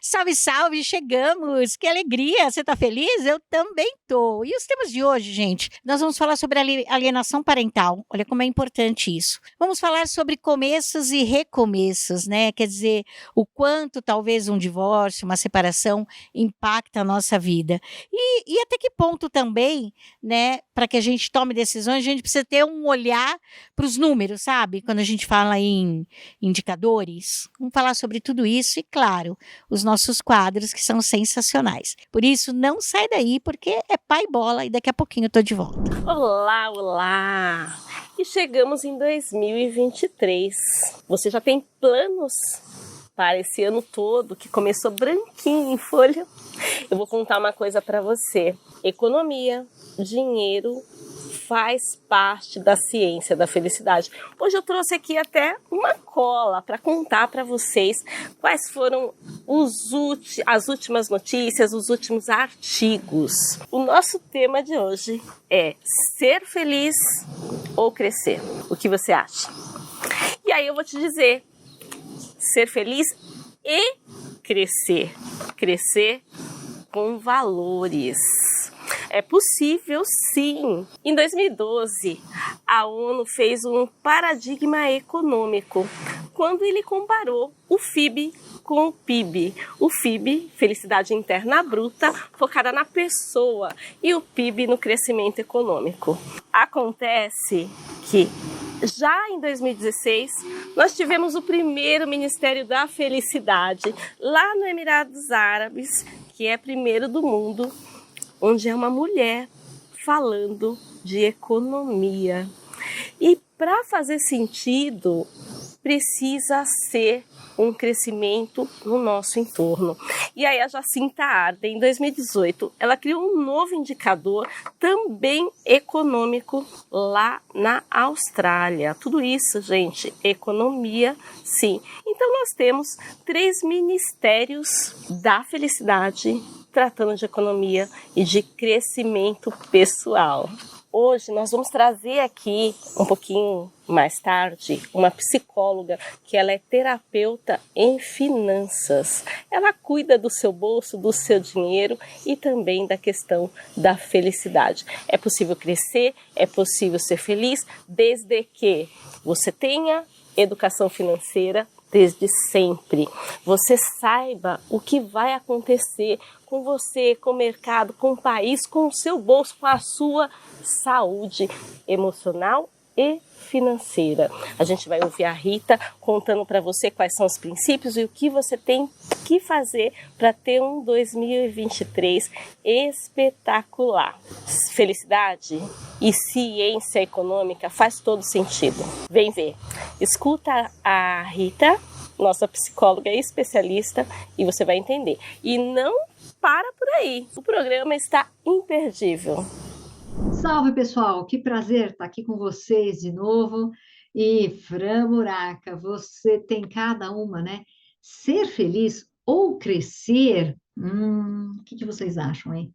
Salve, salve, chegamos! Que alegria! Você tá feliz? Eu também tô. E os temas de hoje, gente? Nós vamos falar sobre alienação parental. Olha como é importante isso. Vamos falar sobre começos e recomeços, né? Quer dizer, o quanto talvez um divórcio, uma separação impacta a nossa vida. E até que ponto também, né, para que a gente tome decisões, a gente precisa ter um olhar para os números, sabe? Quando a gente fala em indicadores. Vamos falar sobre tudo isso e, claro, os nossos quadros que são sensacionais. Por isso, não sai daí, porque é pai bola e daqui a pouquinho eu tô de volta. Olá, olá! E chegamos em 2023. Você já tem planos para esse ano todo, que começou branquinho em folha? Eu vou contar uma coisa para você. Economia, dinheiro, faz parte da ciência da felicidade. Hoje eu trouxe aqui até uma cola para contar para vocês quais foram as últimas notícias, os últimos artigos. O nosso tema de hoje é ser feliz ou crescer. O que você acha? E aí eu vou te dizer, ser feliz e crescer. Crescer com valores. É possível, sim. Em 2012, a ONU fez um paradigma econômico, quando ele comparou o FIB com o PIB. O FIB, felicidade interna bruta, focada na pessoa, e o PIB no crescimento econômico. Acontece que já em 2016, nós tivemos o primeiro Ministério da Felicidade, lá no Emirados Árabes, que é primeiro do mundo, onde é uma mulher falando de economia. E para fazer sentido, precisa ser um crescimento no nosso entorno. E aí a Jacinta Ardern, em 2018, ela criou um novo indicador também econômico lá na Austrália. Tudo isso, gente, economia, sim. Então nós temos 3 ministérios da felicidade tratando de economia e de crescimento pessoal. Hoje nós vamos trazer aqui, um pouquinho mais tarde, uma psicóloga que ela é terapeuta em finanças. Ela cuida do seu bolso, do seu dinheiro e também da questão da felicidade. É possível crescer, é possível ser feliz, desde que você tenha educação financeira desde sempre. Você saiba o que vai acontecer com você, com o mercado, com o país, com o seu bolso, com a sua saúde emocional e financeira. A gente vai ouvir a Rita contando para você quais são os princípios e o que você tem que fazer para ter um 2023 espetacular. Felicidade e ciência econômica faz todo sentido. Vem ver. Escuta a Rita, nossa psicóloga e especialista, e você vai entender. E não para por aí. O programa está imperdível. Salve, pessoal! Que prazer estar aqui com vocês de novo. E, Fran Muraca, você tem cada uma, né? Ser feliz ou crescer? O que vocês acham, hein?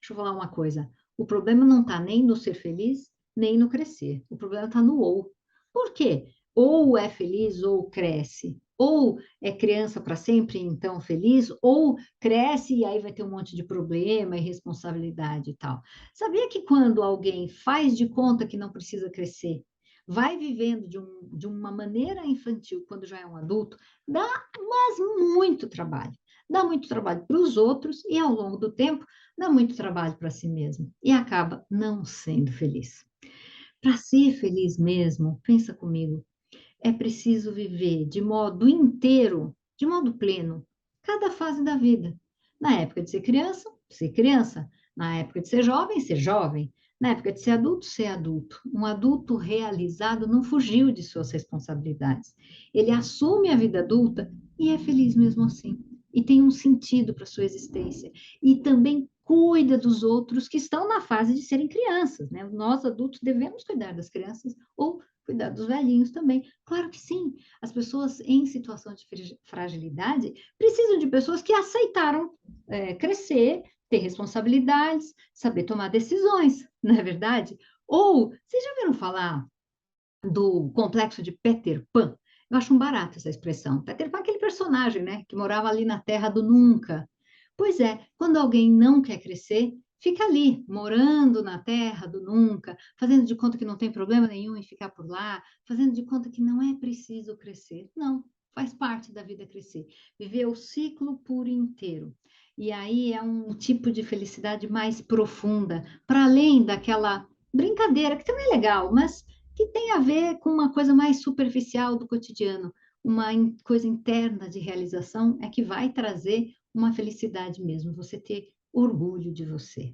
Deixa eu falar uma coisa. O problema não está nem no ser feliz, nem no crescer. O problema está no ou. Por quê? Ou é feliz ou cresce. Ou é criança para sempre, então feliz, ou cresce e aí vai ter um monte de problema e responsabilidade e tal. Sabia que quando alguém faz de conta que não precisa crescer, vai vivendo de uma maneira infantil, quando já é um adulto, dá mas muito trabalho. Dá muito trabalho para os outros e, ao longo do tempo, dá muito trabalho para si mesmo e acaba não sendo feliz. Para ser feliz mesmo, pensa comigo, é preciso viver de modo inteiro, de modo pleno, cada fase da vida. Na época de ser criança, ser criança. Na época de ser jovem, ser jovem. Na época de ser adulto, ser adulto. Um adulto realizado não fugiu de suas responsabilidades. Ele assume a vida adulta e é feliz mesmo assim. E tem um sentido para sua existência. E também cuida dos outros que estão na fase de serem crianças, né? Nós adultos devemos cuidar das crianças ou cuidar dos velhinhos também. Claro que sim. As pessoas em situação de fragilidade precisam de pessoas que aceitaram crescer, ter responsabilidades, saber tomar decisões, não é verdade? Ou, vocês já ouviram falar do complexo de Peter Pan? Eu acho um barato essa expressão. Tá tendo aquele personagem, né, que morava ali na terra do nunca. Pois é, quando alguém não quer crescer, fica ali, morando na terra do nunca, fazendo de conta que não tem problema nenhum em ficar por lá, fazendo de conta que não é preciso crescer. Não, faz parte da vida crescer. Viver o ciclo por inteiro. E aí é um tipo de felicidade mais profunda, para além daquela brincadeira, que também é legal, mas que tem a ver com uma coisa mais superficial do cotidiano, uma coisa interna de realização, é que vai trazer uma felicidade mesmo, você ter orgulho de você.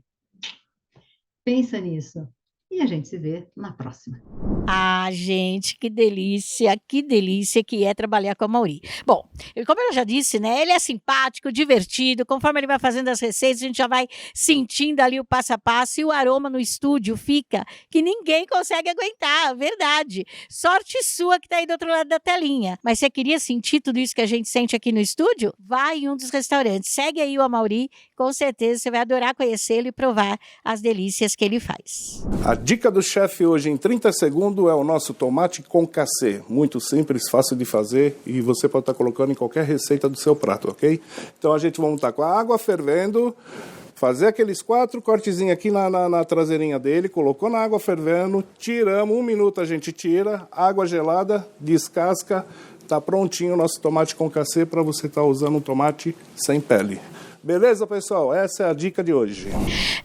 Pensa nisso. E a gente se vê na próxima. Ah, gente, que delícia que é trabalhar com a Mauri. Bom, como eu já disse, né, ele é simpático, divertido, conforme ele vai fazendo as receitas, a gente já vai sentindo ali o passo a passo e o aroma no estúdio fica que ninguém consegue aguentar, verdade. Sorte sua que tá aí do outro lado da telinha. Mas você queria sentir tudo isso que a gente sente aqui no estúdio? Vai em um dos restaurantes, segue aí o Amauri, com certeza você vai adorar conhecê-lo e provar as delícias que ele faz. A dica do chefe hoje em 30 segundos é o nosso tomate concassê. Muito simples, fácil de fazer e você pode estar colocando em qualquer receita do seu prato, ok? Então a gente vai estar com a água fervendo, fazer aqueles 4 cortezinhos aqui na traseirinha dele, colocou na água fervendo, tiramos, 1 minuto a gente tira, água gelada, descasca, tá prontinho o nosso tomate concassê para você estar usando um tomate sem pele. Beleza, pessoal? Essa é a dica de hoje.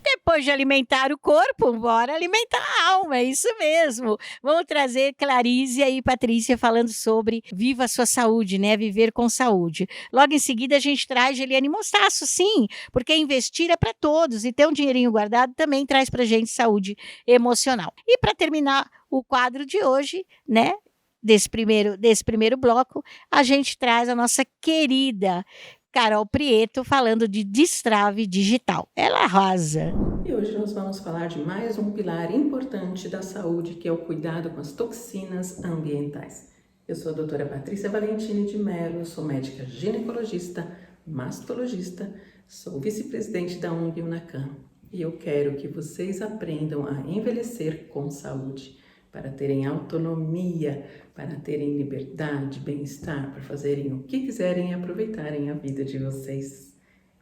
Depois de alimentar o corpo, bora alimentar a alma, é isso mesmo. Vamos trazer Clarice e Patrícia falando sobre Viva a Sua Saúde, né? Viver com saúde. Logo em seguida a gente traz Eliane Mostaço, sim, porque investir é para todos e ter um dinheirinho guardado também traz pra gente saúde emocional. E para terminar o quadro de hoje, né? Desse primeiro bloco, a gente traz a nossa querida Carol Prieto falando de destrave digital. Ela arrasa. E hoje nós vamos falar de mais um pilar importante da saúde, que é o cuidado com as toxinas ambientais. Eu sou a doutora Patrícia Valentini de Mello, sou médica ginecologista, mastologista, sou vice-presidente da ONG Unacan. E eu quero que vocês aprendam a envelhecer com saúde, para terem autonomia, para terem liberdade, bem-estar, para fazerem o que quiserem e aproveitarem a vida de vocês.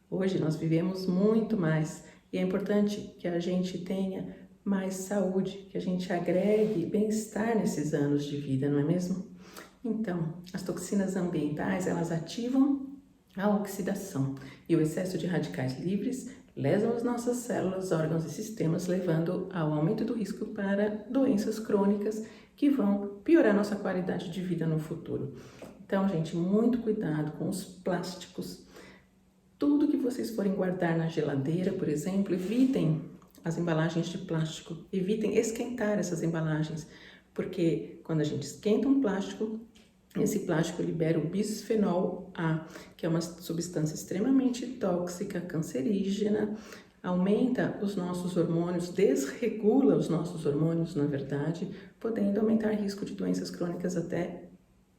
Hoje nós vivemos muito mais e é importante que a gente tenha mais saúde, que a gente agregue bem-estar nesses anos de vida, não é mesmo? Então, as toxinas ambientais, elas ativam a oxidação e o excesso de radicais livres lesam as nossas células, órgãos e sistemas, levando ao aumento do risco para doenças crônicas que vão piorar nossa qualidade de vida no futuro. Então, gente, muito cuidado com os plásticos. Tudo que vocês forem guardar na geladeira, por exemplo, evitem as embalagens de plástico, evitem esquentar essas embalagens, porque quando a gente esquenta um plástico, esse plástico libera o bisfenol A, que é uma substância extremamente tóxica, cancerígena, aumenta os nossos hormônios, desregula os nossos hormônios, na verdade, podendo aumentar o risco de doenças crônicas até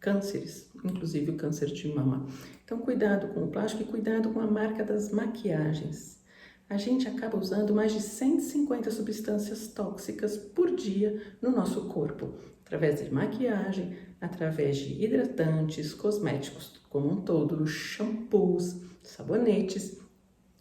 cânceres, inclusive o câncer de mama. Então, cuidado com o plástico e cuidado com a marca das maquiagens. A gente acaba usando mais de 150 substâncias tóxicas por dia no nosso corpo, através de maquiagem, através de hidratantes, cosméticos como um todo, shampoos, sabonetes.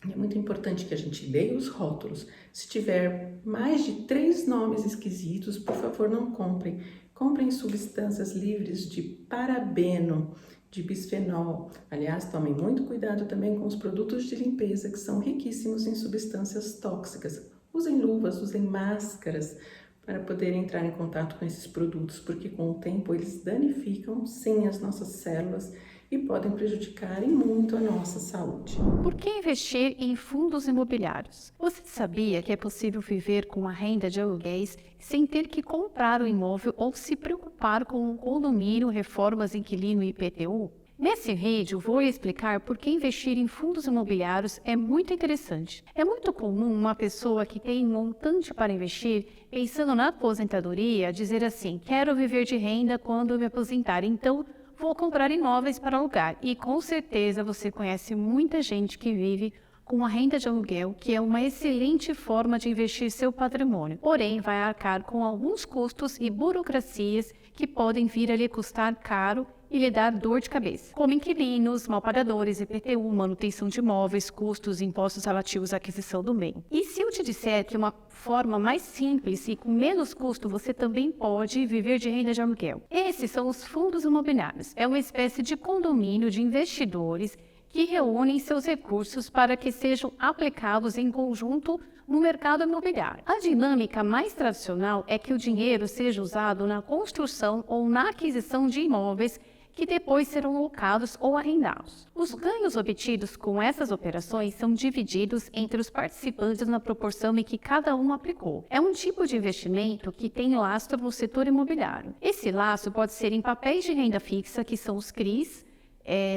E é muito importante que a gente leia os rótulos. Se tiver mais de 3 nomes esquisitos, por favor, não comprem. Comprem substâncias livres de parabeno, de bisfenol. Aliás, tomem muito cuidado também com os produtos de limpeza, que são riquíssimos em substâncias tóxicas. Usem luvas, usem máscaras para poder entrar em contato com esses produtos, porque com o tempo eles danificam, sim, as nossas células e podem prejudicar muito a nossa saúde. Por que investir em fundos imobiliários? Você sabia que é possível viver com a renda de aluguéis sem ter que comprar o imóvel ou se preocupar com o condomínio, reformas, inquilino e IPTU? Nesse vídeo, vou explicar por que investir em fundos imobiliários é muito interessante. É muito comum uma pessoa que tem um montante para investir, pensando na aposentadoria, dizer assim: quero viver de renda quando eu me aposentar, então vou comprar imóveis para alugar. E com certeza você conhece muita gente que vive com a renda de aluguel, que é uma excelente forma de investir seu patrimônio. Porém, vai arcar com alguns custos e burocracias que podem vir a lhe custar caro e lhe dar dor de cabeça, como inquilinos, malpagadores, IPTU, manutenção de imóveis, custos, impostos relativos à aquisição do bem. E se eu te disser que uma forma mais simples e com menos custo você também pode viver de renda de aluguel? Esses são os fundos imobiliários. É uma espécie de condomínio de investidores que reúnem seus recursos para que sejam aplicados em conjunto no mercado imobiliário. A dinâmica mais tradicional é que o dinheiro seja usado na construção ou na aquisição de imóveis que depois serão locados ou arrendados. Os ganhos obtidos com essas operações são divididos entre os participantes na proporção em que cada um aplicou. É um tipo de investimento que tem lastro no setor imobiliário. Esse lastro pode ser em papéis de renda fixa, que são os CRIs,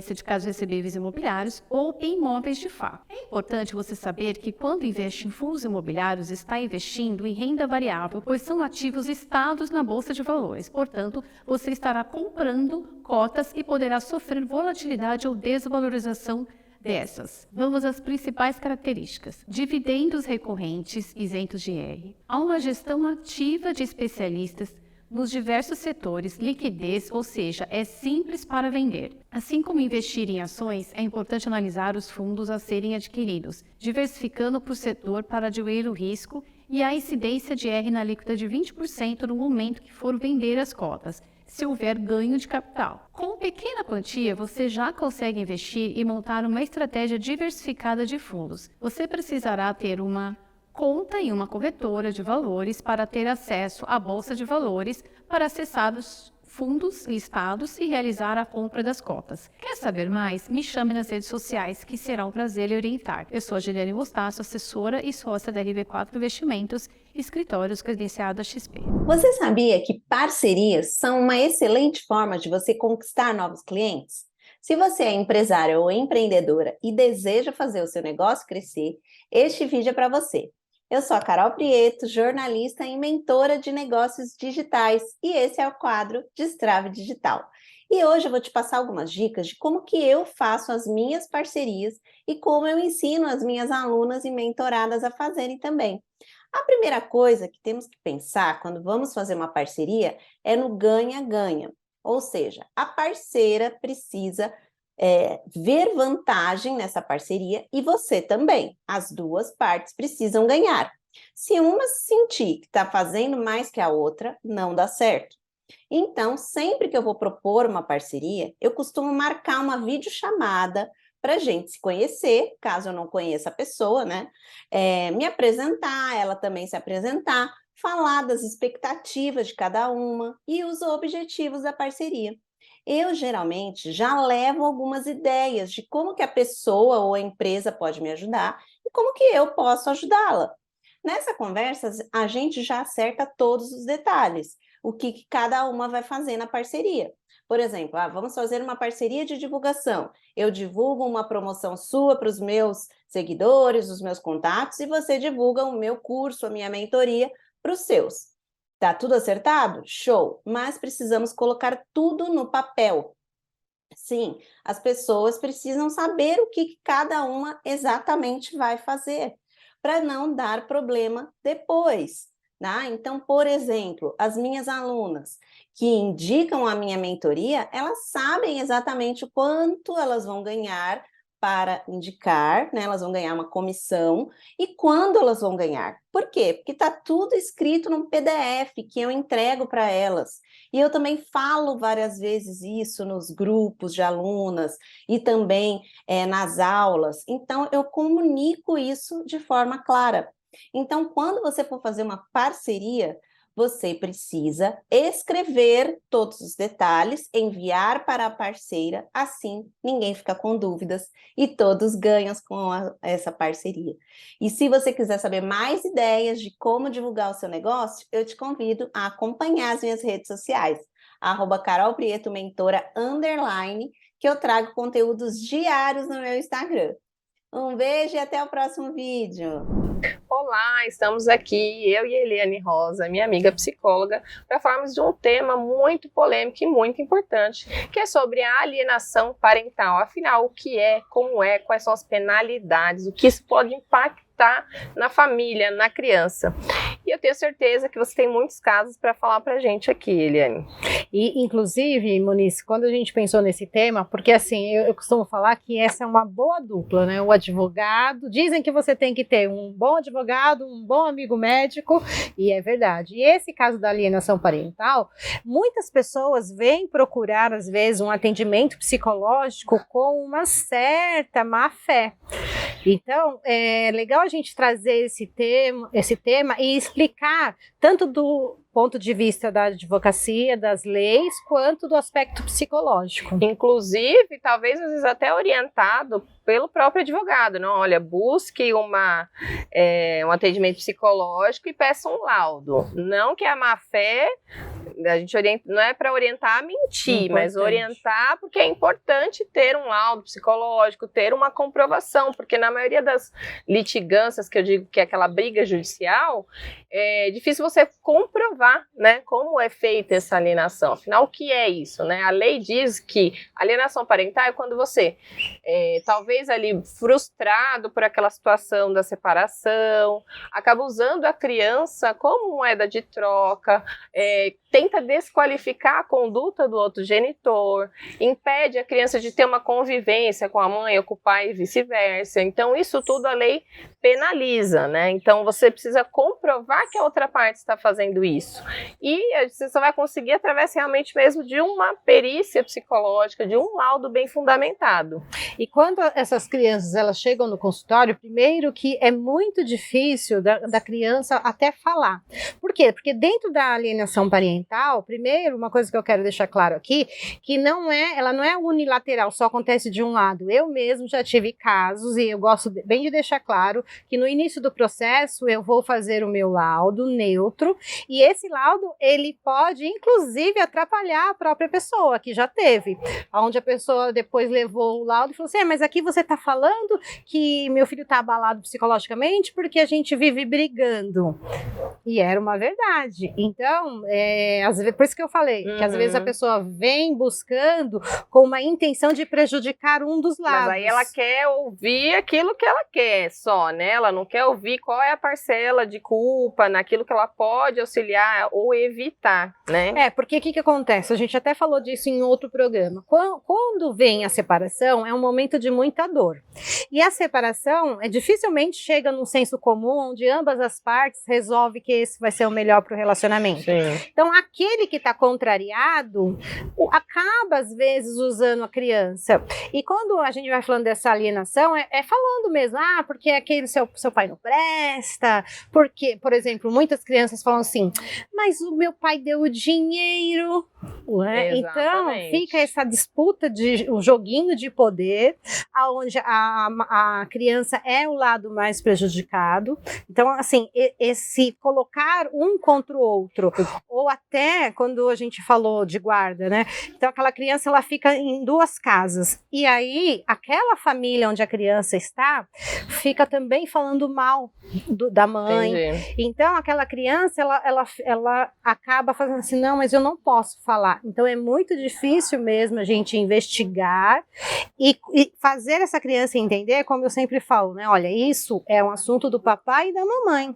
certificados recebíveis imobiliários, ou em imóveis de fato. É importante você saber que quando investe em fundos imobiliários, está investindo em renda variável, pois são ativos listados na Bolsa de Valores. Portanto, você estará comprando cotas e poderá sofrer volatilidade ou desvalorização dessas. Vamos às principais características. Dividendos recorrentes, isentos de IR. Há uma gestão ativa de especialistas nos diversos setores, liquidez, ou seja, é simples para vender. Assim como investir em ações, é importante analisar os fundos a serem adquiridos, diversificando por setor para diluir o risco e a incidência de R na alíquota de 20% no momento que for vender as cotas, se houver ganho de capital. Com pequena quantia, você já consegue investir e montar uma estratégia diversificada de fundos. Você precisará ter uma conta em uma corretora de valores para ter acesso à Bolsa de Valores para acessar os fundos listados e realizar a compra das cotas. Quer saber mais? Me chame nas redes sociais, que será um prazer lhe orientar. Eu sou a Giliane Mostaço, assessora e sócia da RV4 Investimentos, escritórios credenciado a XP. Você sabia que parcerias são uma excelente forma de você conquistar novos clientes? Se você é empresária ou empreendedora e deseja fazer o seu negócio crescer, este vídeo é para você. Eu sou a Carol Prieto, jornalista e mentora de negócios digitais, e esse é o quadro Destrave Digital. E hoje eu vou te passar algumas dicas de como que eu faço as minhas parcerias e como eu ensino as minhas alunas e mentoradas a fazerem também. A primeira coisa que temos que pensar quando vamos fazer uma parceria é no ganha-ganha, ou seja, a parceira precisa ver vantagem nessa parceria e você também. As duas partes precisam ganhar. Se uma sentir que está fazendo mais que a outra, não dá certo. Então, sempre que eu vou propor uma parceria, eu costumo marcar uma videochamada para a gente se conhecer, caso eu não conheça a pessoa, né? Me apresentar, ela também se apresentar, falar das expectativas de cada uma e os objetivos da parceria. Eu, geralmente, já levo algumas ideias de como que a pessoa ou a empresa pode me ajudar e como que eu posso ajudá-la. Nessa conversa, a gente já acerta todos os detalhes, o que cada uma vai fazer na parceria. Por exemplo, vamos fazer uma parceria de divulgação. Eu divulgo uma promoção sua para os meus seguidores, os meus contatos, e você divulga o meu curso, a minha mentoria para os seus. Tá tudo acertado? Show! Mas precisamos colocar tudo no papel. Sim, as pessoas precisam saber o que cada uma exatamente vai fazer, para não dar problema depois. Tá? Então, por exemplo, as minhas alunas que indicam a minha mentoria, elas sabem exatamente o quanto elas vão ganhar para indicar, né? Elas vão ganhar uma comissão e quando elas vão ganhar. Por quê? Porque está tudo escrito num PDF que eu entrego para elas. E eu também falo várias vezes isso nos grupos de alunas e também nas aulas. Então, eu comunico isso de forma clara. Então, quando você for fazer uma parceria, você precisa escrever todos os detalhes, enviar para a parceira, assim ninguém fica com dúvidas e todos ganham com essa parceria. E se você quiser saber mais ideias de como divulgar o seu negócio, eu te convido a acompanhar as minhas redes sociais, @carolprietomentora_, que eu trago conteúdos diários no meu Instagram. Um beijo e até o próximo vídeo! Olá, estamos aqui, eu e Eliane Rosa, minha amiga psicóloga, para falarmos de um tema muito polêmico e muito importante, que é sobre a alienação parental. Afinal, o que é, como é, quais são as penalidades, o que isso pode impactar está na família, na criança. E eu tenho certeza que você tem muitos casos para falar para a gente aqui, Eliane. E, inclusive, Moniz, quando a gente pensou nesse tema, porque assim, eu costumo falar que essa é uma boa dupla, né? O advogado, dizem que você tem que ter um bom advogado, um bom amigo médico, e é verdade. E esse caso da alienação parental, muitas pessoas vêm procurar, às vezes, um atendimento psicológico com uma certa má fé. Então, é legal a gente trazer esse tema e explicar tanto do ponto de vista da advocacia, das leis, quanto do aspecto psicológico. Inclusive, talvez às vezes até orientado pelo próprio advogado, não? Olha, busque um atendimento psicológico e peça um laudo. Não que a má-fé, a gente orienta, não é para orientar a mentir, mas orientar porque é importante ter um laudo psicológico, ter uma comprovação, porque na maioria das litigâncias, que eu digo que é aquela briga judicial, é difícil você comprovar, né, como é feita essa alienação. Afinal, o que é isso, né? A lei diz que alienação parental é quando você, talvez ali frustrado por aquela situação da separação, acaba usando a criança como moeda de troca, tenta desqualificar a conduta do outro genitor, impede a criança de ter uma convivência com a mãe ou com o pai e vice-versa. Então, isso tudo a lei penaliza, né? Então, você precisa comprovar que a outra parte está fazendo isso. E você só vai conseguir através realmente mesmo de uma perícia psicológica, de um laudo bem fundamentado. E quando essas crianças elas chegam no consultório, primeiro que é muito difícil da criança até falar. Por quê? Porque dentro da alienação parental, primeiro, uma coisa que eu quero deixar claro aqui, que ela não é unilateral, só acontece de um lado. Eu mesmo já tive casos, e eu gosto bem de deixar claro, que no início do processo eu vou fazer o meu laudo neutro, e esse laudo, ele pode, inclusive, atrapalhar a própria pessoa, que já teve, onde a pessoa depois levou o laudo e falou assim, mas aqui você está falando que meu filho está abalado psicologicamente porque a gente vive brigando. E era uma verdade. Então, às vezes, por isso que eu falei, que às vezes a pessoa vem buscando com uma intenção de prejudicar um dos lados. Mas aí ela quer ouvir aquilo que ela quer só, né? Ela não quer ouvir qual é a parcela de culpa naquilo que ela pode auxiliar ou evitar, né? Porque o que acontece? A gente até falou disso em outro programa. Quando vem a separação, é um momento de muita dor. E a separação dificilmente chega num senso comum, onde ambas as partes resolvem que esse vai ser o melhor para o relacionamento. Sim. Então, aquele que está contrariado acaba, às vezes, usando a criança. E quando a gente vai falando dessa alienação, falando mesmo, porque aquele seu pai não presta, porque, por exemplo, muitas crianças falam assim, mas o meu pai deu o dinheiro, né? Então, fica essa disputa, o joguinho de poder, onde a criança é o lado mais prejudicado. Então, assim, esse colocar um contra o outro, ou até quando a gente falou de guarda, né? Então, aquela criança, ela fica em duas casas, e aí, aquela família onde a criança está, fica também falando mal da mãe. Entendi. Então, aquela criança, ela acaba fazendo assim, não, mas eu não posso falar. Então, é muito difícil mesmo a gente investigar e fazer essa criança entender, como eu sempre falo, né? Olha, isso é um assunto do papai e da mamãe.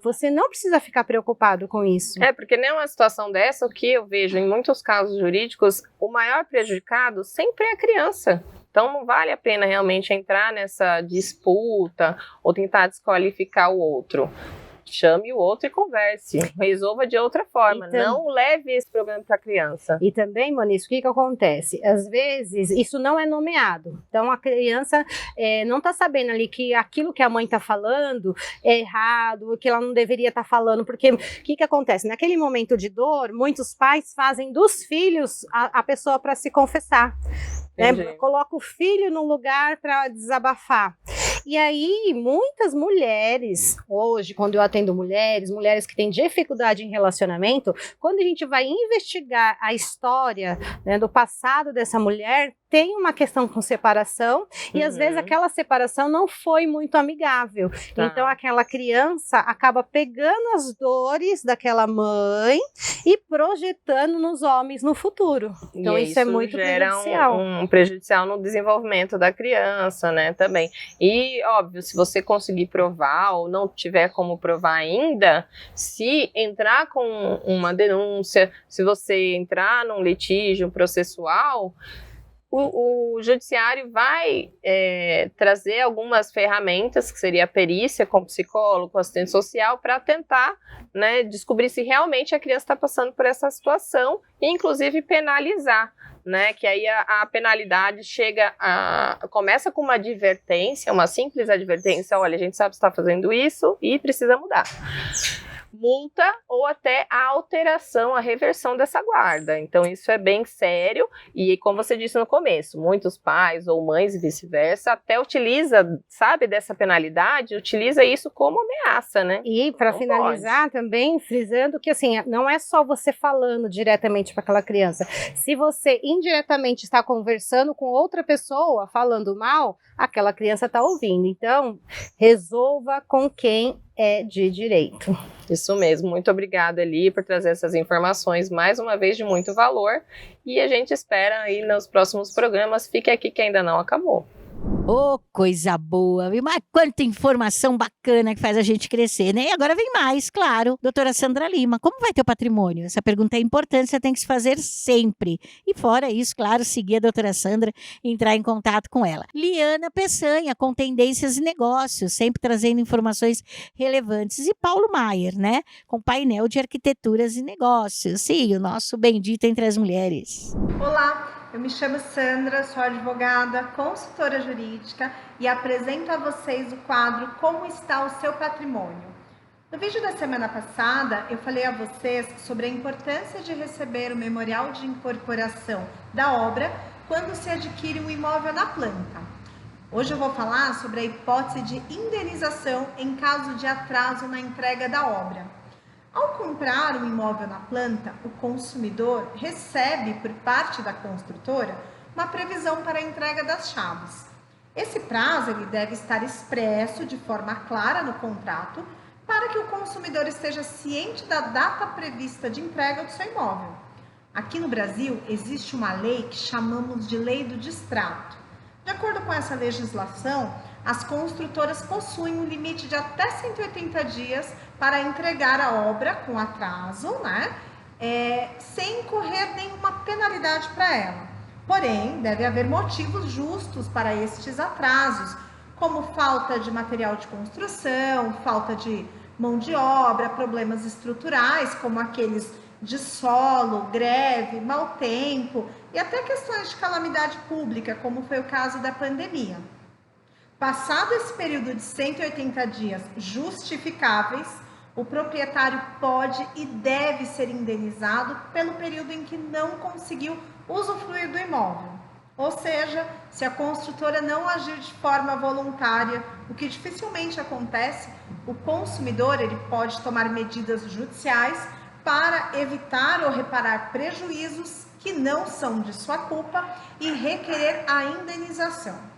Você não precisa ficar preocupado com isso. Porque nem uma situação dessa, o que eu vejo em muitos casos jurídicos, o maior prejudicado sempre é a criança. Então, não vale a pena realmente entrar nessa disputa ou tentar desqualificar o outro. Chame o outro e converse, resolva de outra forma, não leve esse problema para a criança. E também, Moniz, o que acontece? Às vezes, isso não é nomeado, então a criança não está sabendo ali que aquilo que a mãe está falando é errado, que ela não deveria estar falando, porque o que acontece? Naquele momento de dor, muitos pais fazem dos filhos a pessoa para se confessar, né? Coloca o filho no lugar para desabafar. E aí, muitas mulheres, hoje, quando eu atendo mulheres que têm dificuldade em relacionamento, quando a gente vai investigar a história, né, do passado dessa mulher, tem uma questão com separação e às vezes aquela separação não foi muito amigável. Tá. Então aquela criança acaba pegando as dores daquela mãe e projetando nos homens no futuro. Então isso é muito prejudicial. Um prejudicial no desenvolvimento da criança, né, também. E, óbvio, se você conseguir provar ou não tiver como provar ainda, se entrar com uma denúncia, se você entrar num litígio processual, o judiciário vai trazer algumas ferramentas, que seria a perícia com psicólogo, com assistente social, para tentar, né, descobrir se realmente a criança está passando por essa situação e, inclusive, penalizar. Né, que aí a penalidade começa com uma advertência, uma simples advertência: olha, a gente sabe que você está fazendo isso e precisa mudar. Multa ou até a alteração, a reversão dessa guarda. Então isso é bem sério e, como você disse no começo, muitos pais ou mães e vice-versa até sabe dessa penalidade, utiliza isso como ameaça, né? E para finalizar também, frisando que assim, não é só você falando diretamente para aquela criança. Se você indiretamente está conversando com outra pessoa, falando mal, aquela criança está ouvindo. Então, resolva com quem é de direito. Isso mesmo, muito obrigada, Eli, por trazer essas informações, mais uma vez de muito valor, e a gente espera aí nos próximos programas. Fique aqui que ainda não acabou. Ô, coisa boa, viu? Mas quanta informação bacana que faz a gente crescer, né? E agora vem mais, claro. Doutora Sandra Lima, como vai teu patrimônio? Essa pergunta é importante, você tem que se fazer sempre. E fora isso, claro, seguir a doutora Sandra e entrar em contato com ela. Liana Peçanha, com Tendências e Negócios, sempre trazendo informações relevantes. E Paulo Maier, né? Com painel de Arquiteturas e Negócios. Sim, o nosso bendito entre as mulheres. Olá! Eu me chamo Sandra, sou advogada, consultora jurídica e apresento a vocês o quadro Como está o seu patrimônio? No vídeo da semana passada, eu falei a vocês sobre a importância de receber o memorial de incorporação da obra quando se adquire um imóvel na planta. Hoje eu vou falar sobre a hipótese de indenização em caso de atraso na entrega da obra. Ao comprar um imóvel na planta, o consumidor recebe, por parte da construtora, uma previsão para a entrega das chaves. Esse prazo ele deve estar expresso de forma clara no contrato para que o consumidor esteja ciente da data prevista de entrega do seu imóvel. Aqui no Brasil, existe uma lei que chamamos de Lei do Distrato. De acordo com essa legislação, as construtoras possuem um limite de até 180 dias para entregar a obra com atraso, né? Sem incorrer nenhuma penalidade para ela. Porém, deve haver motivos justos para estes atrasos, como falta de material de construção, falta de mão de obra, problemas estruturais, como aqueles de solo, greve, mau tempo e até questões de calamidade pública, como foi o caso da pandemia. Passado esse período de 180 dias justificáveis, o proprietário pode e deve ser indenizado pelo período em que não conseguiu usufruir do imóvel. Ou seja, se a construtora não agir de forma voluntária, o que dificilmente acontece, o consumidor ele pode tomar medidas judiciais para evitar ou reparar prejuízos que não são de sua culpa e requerer a indenização.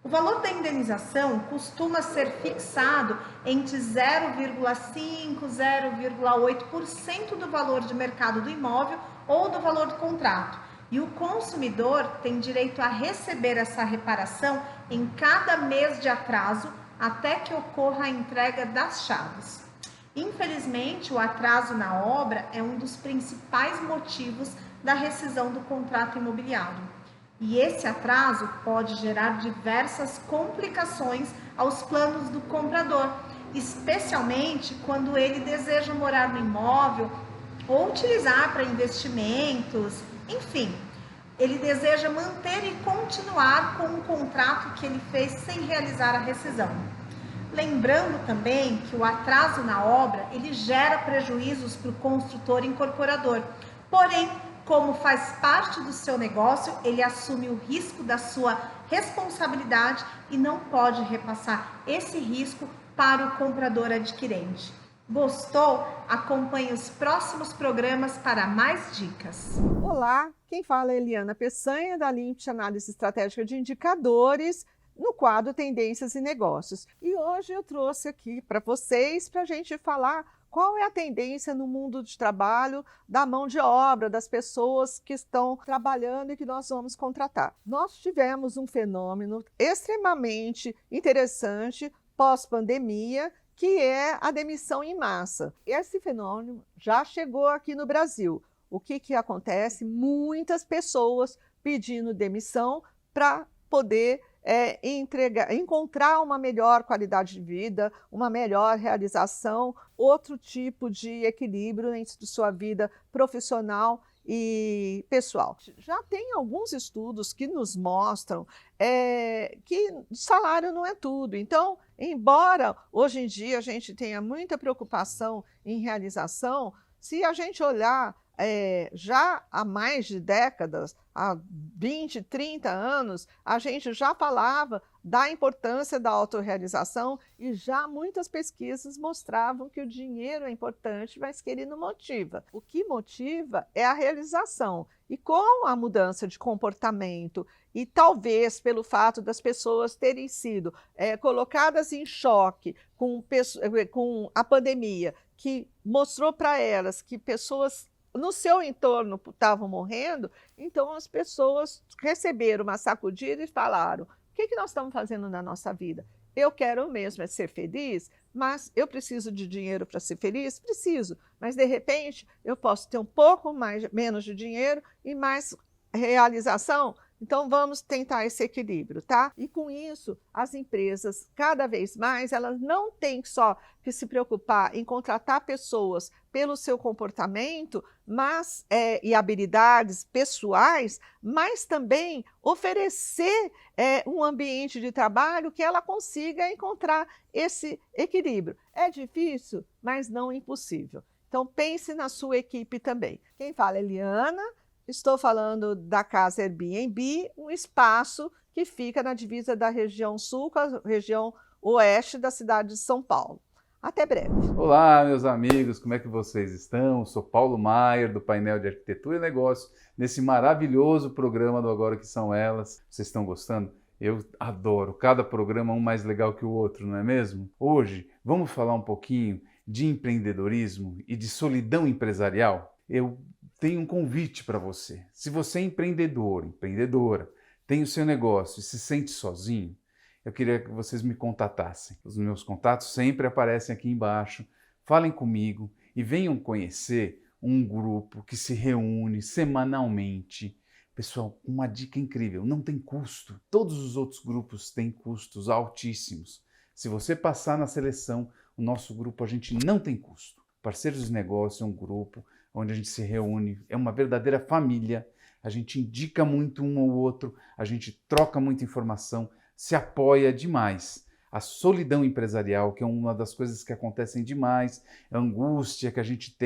O valor da indenização costuma ser fixado entre 0,5% e 0,8% do valor de mercado do imóvel ou do valor do contrato. E o consumidor tem direito a receber essa reparação em cada mês de atraso até que ocorra a entrega das chaves. Infelizmente, o atraso na obra é um dos principais motivos da rescisão do contrato imobiliário. E esse atraso pode gerar diversas complicações aos planos do comprador, especialmente quando ele deseja morar no imóvel ou utilizar para investimentos, enfim, ele deseja manter e continuar com o contrato que ele fez sem realizar a rescisão. Lembrando também que o atraso na obra, ele gera prejuízos para o construtor incorporador, porém, como faz parte do seu negócio, ele assume o risco da sua responsabilidade e não pode repassar esse risco para o comprador adquirente. Gostou? Acompanhe os próximos programas para mais dicas. Olá, quem fala é Eliana Peçanha, da Limpt Análise Estratégica de Indicadores, no quadro Tendências e Negócios. E hoje eu trouxe aqui para vocês, para a gente falar qual é a tendência no mundo de trabalho da mão de obra, das pessoas que estão trabalhando e que nós vamos contratar. Nós tivemos um fenômeno extremamente interessante pós-pandemia, que é a demissão em massa. Esse fenômeno já chegou aqui no Brasil. O que acontece? Muitas pessoas pedindo demissão para poder encontrar uma melhor qualidade de vida, uma melhor realização, outro tipo de equilíbrio entre sua vida profissional e pessoal. Já tem alguns estudos que nos mostram que salário não é tudo. Então, embora hoje em dia a gente tenha muita preocupação em realização, se a gente olhar já há mais de décadas, há 20, 30 anos, a gente já falava da importância da autorrealização e já muitas pesquisas mostravam que o dinheiro é importante, mas que ele não motiva. O que motiva é a realização. E com a mudança de comportamento e talvez pelo fato das pessoas terem sido colocadas em choque com a pandemia, que mostrou para elas que pessoas no seu entorno estavam morrendo, então as pessoas receberam uma sacudida e falaram: o que nós estamos fazendo na nossa vida? Eu quero mesmo ser feliz, mas eu preciso de dinheiro para ser feliz? Preciso, mas de repente eu posso ter um pouco menos de dinheiro e mais realização? Então vamos tentar esse equilíbrio, tá? E com isso, as empresas, cada vez mais, elas não têm só que se preocupar em contratar pessoas pelo seu comportamento, e habilidades pessoais, mas também oferecer um ambiente de trabalho que ela consiga encontrar esse equilíbrio. É difícil, mas não impossível. Então pense na sua equipe também. Quem fala é Eliana. Estou falando da Casa Airbnb, um espaço que fica na divisa da região sul com a região oeste da cidade de São Paulo. Até breve. Olá, meus amigos, como é que vocês estão? Eu sou Paulo Maier, do painel de Arquitetura e Negócios, nesse maravilhoso programa do Agora Que São Elas. Vocês estão gostando? Eu adoro, cada programa um mais legal que o outro, não é mesmo? Hoje, vamos falar um pouquinho de empreendedorismo e de solidão empresarial? Eu tenho um convite para você. Se você é empreendedor, empreendedora, tem o seu negócio e se sente sozinho, eu queria que vocês me contatassem. Os meus contatos sempre aparecem aqui embaixo. Falem comigo e venham conhecer um grupo que se reúne semanalmente. Pessoal, uma dica incrível, não tem custo. Todos os outros grupos têm custos altíssimos. Se você passar na seleção, o nosso grupo, a gente não tem custo. Parceiros de Negócio é um grupo onde a gente se reúne, é uma verdadeira família, a gente indica muito um ao outro, a gente troca muita informação, se apoia demais. A solidão empresarial, que é uma das coisas que acontecem demais, a angústia que a gente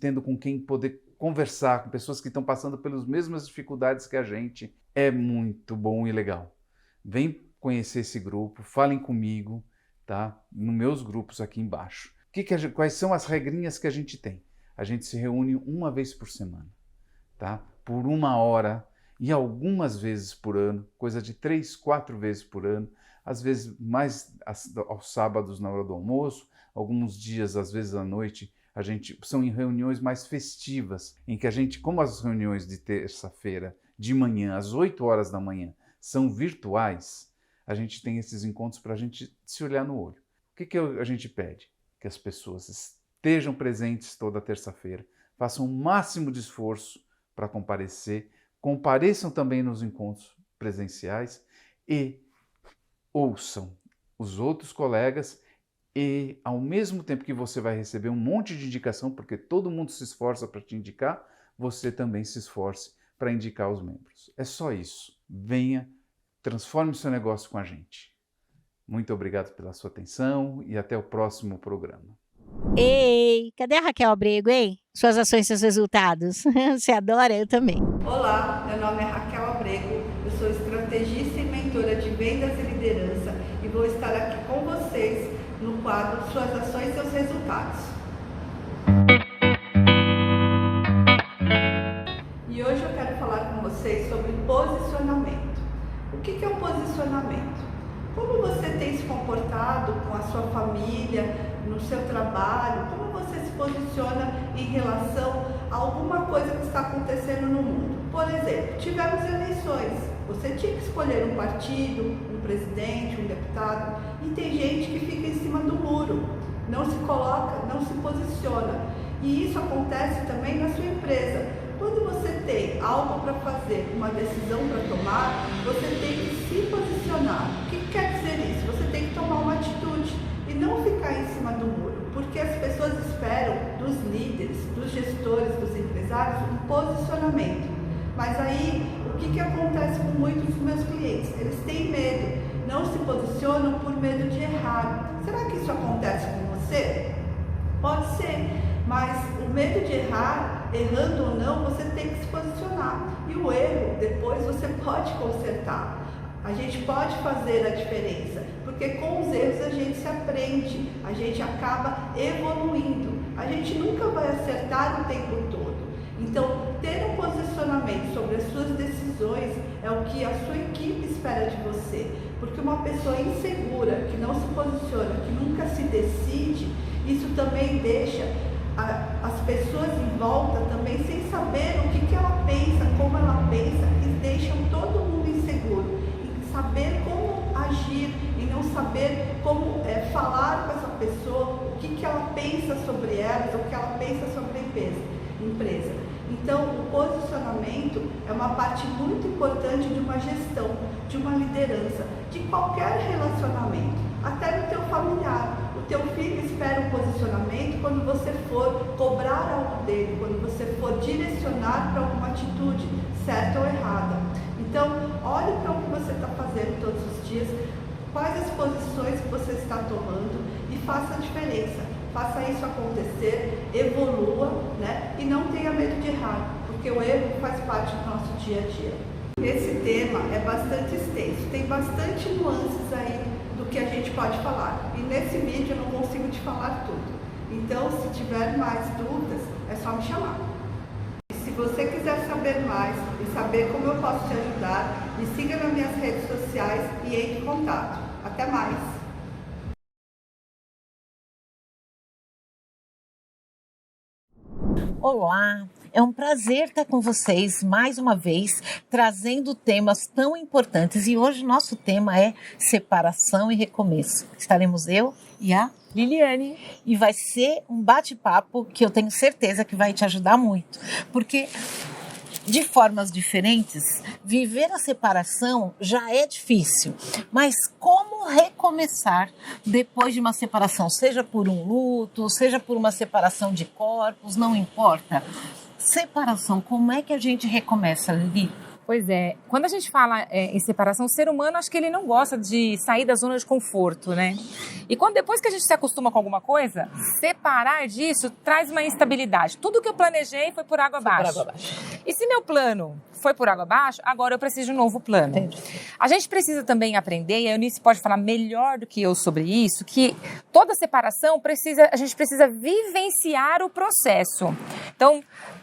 tendo com quem poder conversar, com pessoas que estão passando pelas mesmas dificuldades que a gente, é muito bom e legal. Vem conhecer esse grupo, falem comigo, tá? Nos meus grupos aqui embaixo. Quais são as regrinhas que a gente tem? A gente se reúne uma vez por semana, tá? Por 1 hora e algumas vezes por ano, coisa de 3, 4 vezes por ano, às vezes mais aos sábados na hora do almoço, alguns dias, às vezes à noite, são em reuniões mais festivas, em que a gente, como as reuniões de terça-feira de manhã, às 8 horas da manhã, são virtuais, a gente tem esses encontros para a gente se olhar no olho. O que a gente pede? Que as pessoas estejam presentes toda terça-feira, façam o máximo de esforço para comparecer, compareçam também nos encontros presenciais e ouçam os outros colegas e, ao mesmo tempo que você vai receber um monte de indicação, porque todo mundo se esforça para te indicar, você também se esforce para indicar os membros. É só isso. Venha, transforme o seu negócio com a gente. Muito obrigado pela sua atenção e até o próximo programa. Ei, cadê a Raquel Abrego, hein? Suas ações, seus resultados. Você adora? Eu também. Olá, meu nome é Raquel Abrego, eu sou estrategista e mentora de vendas e liderança e vou estar aqui com vocês no quadro Suas Ações e Seus Resultados. E hoje eu quero falar com vocês sobre posicionamento. O que é um posicionamento? Como você tem se comportado com a sua família, no seu trabalho, como você se posiciona em relação a alguma coisa que está acontecendo no mundo. Por exemplo, tivemos eleições, você tinha que escolher um partido, um presidente, um deputado, e tem gente que fica em cima do muro, não se coloca, não se posiciona. E isso acontece também na sua empresa. Quando você tem algo para fazer, uma decisão para tomar, você tem que se posicionar. O que quer dizer isso? Você tem que tomar uma atitude e não ficar em cima do muro, porque as pessoas esperam dos líderes, dos gestores, dos empresários, um posicionamento. Mas aí, o que acontece com muitos dos meus clientes? Eles têm medo, não se posicionam por medo de errar. Será que isso acontece com você? Pode ser, mas o medo de errar, errando ou não, você tem que se posicionar. E o erro, depois você pode consertar. A gente pode fazer a diferença, porque com os erros a gente se aprende, a gente acaba evoluindo. A gente nunca vai acertar o tempo todo. Então, ter um posicionamento sobre as suas decisões é o que a sua equipe espera de você. Porque uma pessoa insegura, que não se posiciona, que nunca se decide, isso também deixa as pessoas em volta também sem saber o que ela pensa, como ela pensa, e deixam todo mundo inseguro. Em saber como agir, e não saber como falar com essa pessoa, o que ela pensa sobre elas, o que ela pensa sobre a empresa. Então, o posicionamento é uma parte muito importante de uma gestão, de uma liderança, de qualquer relacionamento, até no teu familiar. O teu filho espera um posicionamento quando você for cobrar algo dele, quando você for direcionar para alguma atitude, certa ou errada. Então, olhe para o que você está fazendo todos os dias, quais as posições que você está tomando e faça a diferença. Faça isso acontecer, evolua, né? E não tenha medo de errar, porque o erro faz parte do nosso dia a dia. Esse tema é bastante extenso, tem bastante nuances aí do que a gente pode falar. E nesse vídeo eu não consigo te falar tudo. Então, se tiver mais dúvidas, é só me chamar. E se você quiser saber mais e saber como eu posso te ajudar, me siga nas minhas redes sociais e entre em contato. Até mais! Olá, é um prazer estar com vocês mais uma vez, trazendo temas tão importantes. E hoje nosso tema é separação e recomeço. Estaremos eu e a Liliane. E vai ser um bate-papo que eu tenho certeza que vai te ajudar muito. Porque, de formas diferentes, viver a separação já é difícil. Mas como recomeçar depois de uma separação? Seja por um luto, seja por uma separação de corpos, não importa. Separação, como é que a gente recomeça, Lili? Pois é, quando a gente fala em separação, o ser humano, acho que ele não gosta de sair da zona de conforto, né? E depois que a gente se acostuma com alguma coisa, separar disso traz uma instabilidade. Tudo que eu planejei foi por água abaixo. E se meu plano foi por água abaixo, agora eu preciso de um novo plano. Entendi. A gente precisa também aprender, e a Eunice pode falar melhor do que eu sobre isso, que toda separação a gente precisa vivenciar o processo. Então,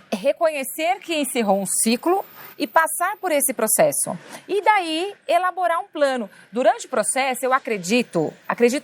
reconhecer que encerrou um ciclo e passar por esse processo. E daí, elaborar um plano. Durante o processo, eu acredito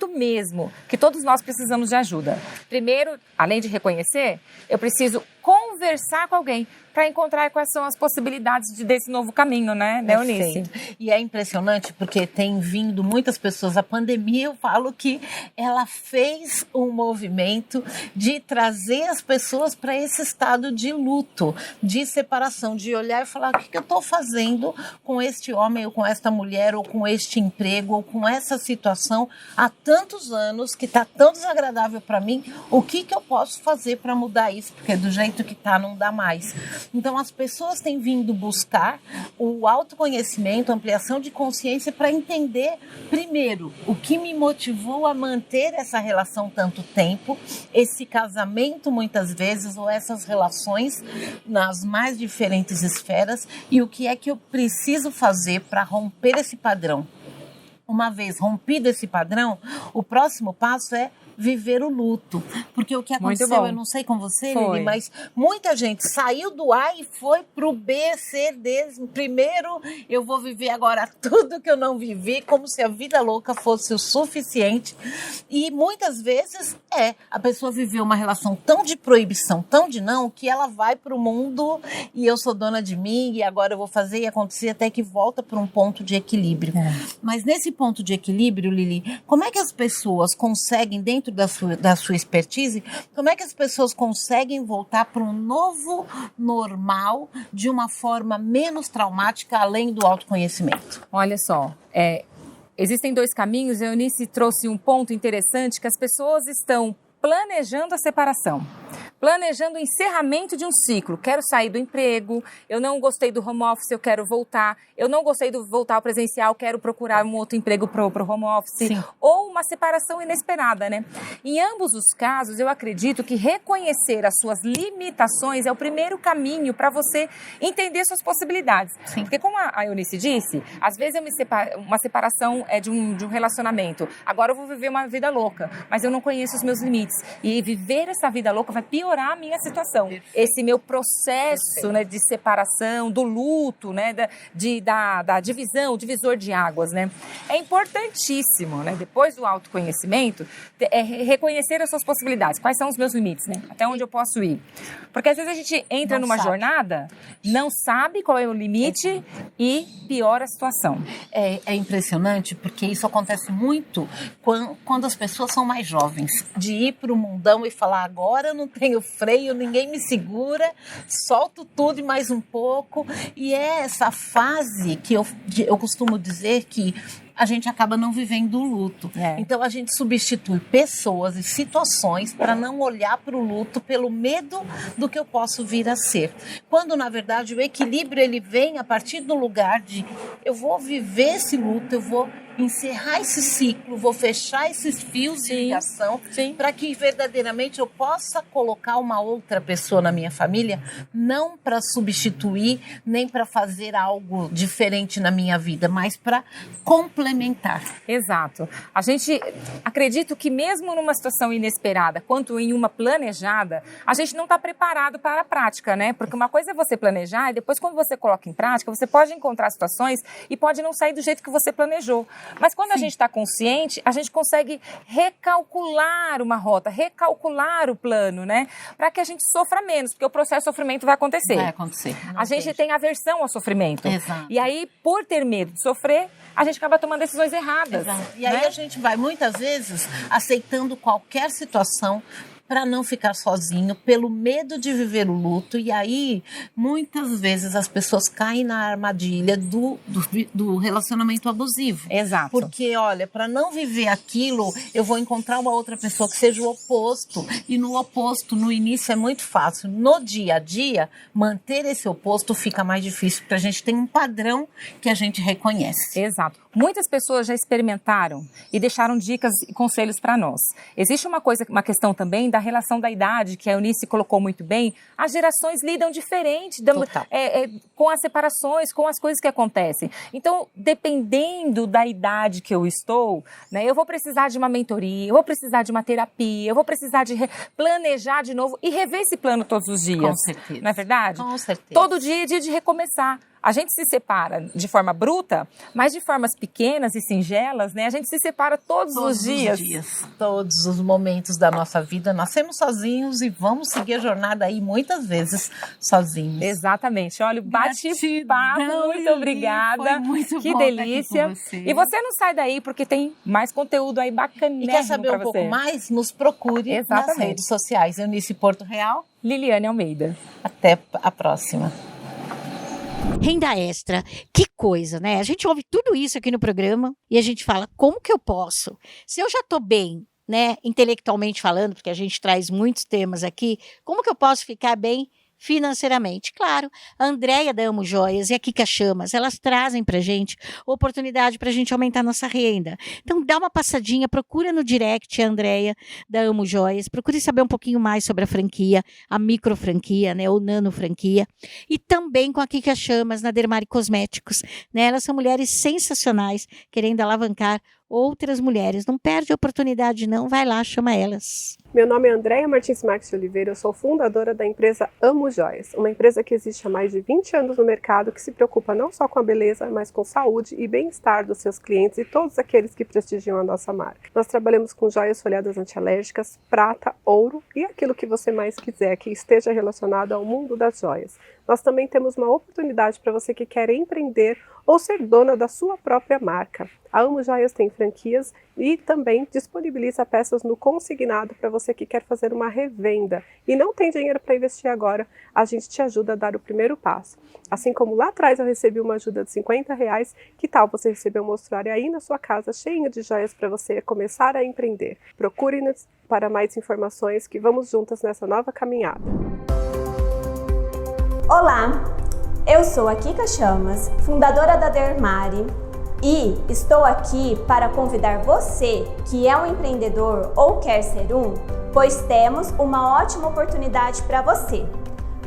mesmo, que todos nós precisamos de ajuda. Primeiro, além de reconhecer, eu preciso conversar com alguém para encontrar quais são as possibilidades desse novo caminho, né, Eunice? E é impressionante porque tem vindo muitas pessoas. A pandemia, eu falo que ela fez um movimento de trazer as pessoas para esse estado de luto, de separação, de olhar e falar: o que eu estou fazendo com este homem ou com esta mulher ou com este emprego ou com essa situação há tantos anos que está tão desagradável para mim, o que eu posso fazer para mudar isso? Porque do jeito que está não dá mais. Então, as pessoas têm vindo buscar o autoconhecimento, a ampliação de consciência para entender, primeiro, o que me motivou a manter essa relação tanto tempo, esse casamento muitas vezes, ou essas relações nas mais diferentes esferas, e o que é que eu preciso fazer para romper esse padrão. uma vez rompido esse padrão, o próximo passo é viver o luto. Porque o que aconteceu, eu não sei com você, Lili, mas muita gente saiu do A e foi pro B, C, D. Primeiro, eu vou viver agora tudo que eu não vivi, como se a vida louca fosse o suficiente. E muitas vezes, a pessoa viveu uma relação tão de proibição, tão de não, que ela vai pro mundo e eu sou dona de mim e agora eu vou fazer e acontecer até que volta para um ponto de equilíbrio. Mas nesse ponto de equilíbrio, Lili, como é que as pessoas conseguem, dentro da sua expertise, como é que as pessoas conseguem voltar para um novo normal de uma forma menos traumática, além do autoconhecimento? Olha só, existem 2 caminhos. A Eunice trouxe um ponto interessante, que as pessoas estão planejando a separação, planejando o encerramento de um ciclo. Quero sair do emprego, eu não gostei do home office, eu quero voltar, eu não gostei do voltar ao presencial, quero procurar um outro emprego para o home office. Sim. Ou uma separação inesperada, né? Em ambos os casos, eu acredito que reconhecer as suas limitações é o primeiro caminho para você entender suas possibilidades. Sim. Porque como a Eunice disse, às vezes uma separação é de um relacionamento. Agora eu vou viver uma vida louca, mas eu não conheço os meus limites. E viver essa vida louca vai piorar a minha situação. Esse meu processo, né, de separação, do luto, né, da divisão, divisor de águas, né, é importantíssimo, né, depois do autoconhecimento, reconhecer as suas possibilidades. Quais são os meus limites, né? Até onde eu posso ir? Porque às vezes a gente entra numa jornada, não sabe qual é o limite e piora a situação. É impressionante, porque isso acontece muito quando as pessoas são mais jovens, de ir para o mundão e falar, agora eu não tenho freio, ninguém me segura, solto tudo e mais um pouco. E é essa fase que eu costumo dizer que a gente acaba não vivendo o luto. Então a gente substitui pessoas e situações para não olhar para o luto pelo medo do que eu posso vir a ser. Quando, na verdade, o equilíbrio ele vem a partir do lugar de eu vou viver esse luto, eu vou encerrar esse ciclo, vou fechar esses fios de ligação para que verdadeiramente eu possa colocar uma outra pessoa na minha família, não para substituir, nem para fazer algo diferente na minha vida, mas para complementar. Exato. A gente acredita que mesmo numa situação inesperada, quanto em uma planejada, a gente não está preparado para a prática, né? Porque uma coisa é você planejar e depois quando você coloca em prática, você pode encontrar situações e pode não sair do jeito que você planejou. Mas quando a gente está consciente, a gente consegue recalcular uma rota, recalcular o plano, né? Para que a gente sofra menos, porque o processo de sofrimento vai acontecer. Vai acontecer. A gente tem aversão ao sofrimento. Exato. E aí, por ter medo de sofrer, a gente acaba tomando decisões erradas. Exato. E aí a gente vai, muitas vezes, aceitando qualquer situação para não ficar sozinho, pelo medo de viver o luto. E aí, muitas vezes, as pessoas caem na armadilha do relacionamento abusivo. Exato. Porque, olha, para não viver aquilo, eu vou encontrar uma outra pessoa que seja o oposto. E no oposto, no início, é muito fácil. No dia a dia, manter esse oposto fica mais difícil, porque a gente tem um padrão que a gente reconhece. Exato. Muitas pessoas já experimentaram e deixaram dicas e conselhos para nós. Existe uma questão também da relação da idade, que a Eunice colocou muito bem. As gerações lidam diferente com as separações, com as coisas que acontecem. Então, dependendo da idade que eu estou, né, eu vou precisar de uma mentoria, eu vou precisar de uma terapia, eu vou precisar de planejar de novo e rever esse plano todos os dias. Com certeza. Não é verdade? Com certeza. Todo dia é dia de recomeçar. A gente se separa de forma bruta, mas de formas pequenas e singelas, né? A gente se separa todos os dias. Todos os momentos da nossa vida. Nascemos sozinhos e vamos seguir a jornada aí muitas vezes sozinhos. Exatamente. Olha, bate-papo, muito obrigada. Foi muito que bom delícia. Estar aqui com você. E você não sai daí porque tem mais conteúdo aí bacaninho. E quer saber um pouco mais? Nos procure nas redes sociais. Eunice Porto Real. Liliane Almeida. Até a próxima. Renda extra, que coisa, né? A gente ouve tudo isso aqui no programa e a gente fala, como que eu posso? Se eu já estou bem, né, intelectualmente falando, porque a gente traz muitos temas aqui, como que eu posso ficar bem financeiramente. Claro, a Andréia da Amo Joias e a Kika Chamas, elas trazem para a gente oportunidade para a gente aumentar nossa renda. Então, dá uma passadinha, procura no direct a Andréia da Amo Joias, procure saber um pouquinho mais sobre a franquia, a micro franquia, né, ou nano franquia, e também com a Kika Chamas na Dermari Cosméticos, né? Elas são mulheres sensacionais, querendo alavancar outras mulheres. Não perde a oportunidade não, vai lá, chama elas. Meu nome é Andréia Martins Marques de Oliveira, eu sou fundadora da empresa Amo Joias, uma empresa que existe há mais de 20 anos no mercado, que se preocupa não só com a beleza, mas com saúde e bem-estar dos seus clientes e todos aqueles que prestigiam a nossa marca. Nós trabalhamos com joias folhadas antialérgicas, prata, ouro e aquilo que você mais quiser que esteja relacionado ao mundo das joias. Nós também temos uma oportunidade para você que quer empreender ou ser dona da sua própria marca. A Amo Joias tem franquias e também disponibiliza peças no consignado para você que quer fazer uma revenda e não tem dinheiro para investir agora, a gente te ajuda a dar o primeiro passo. Assim como lá atrás eu recebi uma ajuda de R$50, que tal você receber um mostruário aí na sua casa cheio de joias para você começar a empreender? Procure-nos para mais informações que vamos juntas nessa nova caminhada. Olá, eu sou a Kika Chamas, fundadora da Dermari, e estou aqui para convidar você que é um empreendedor ou quer ser um, pois temos uma ótima oportunidade para você.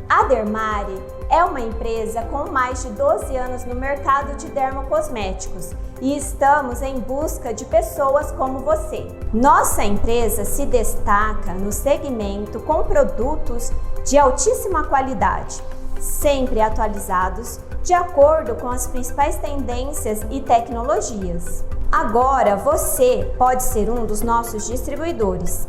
A Dermari é uma empresa com mais de 12 anos no mercado de dermocosméticos e estamos em busca de pessoas como você. Nossa empresa se destaca no segmento com produtos de altíssima qualidade, sempre atualizados, de acordo com as principais tendências e tecnologias. Agora você pode ser um dos nossos distribuidores.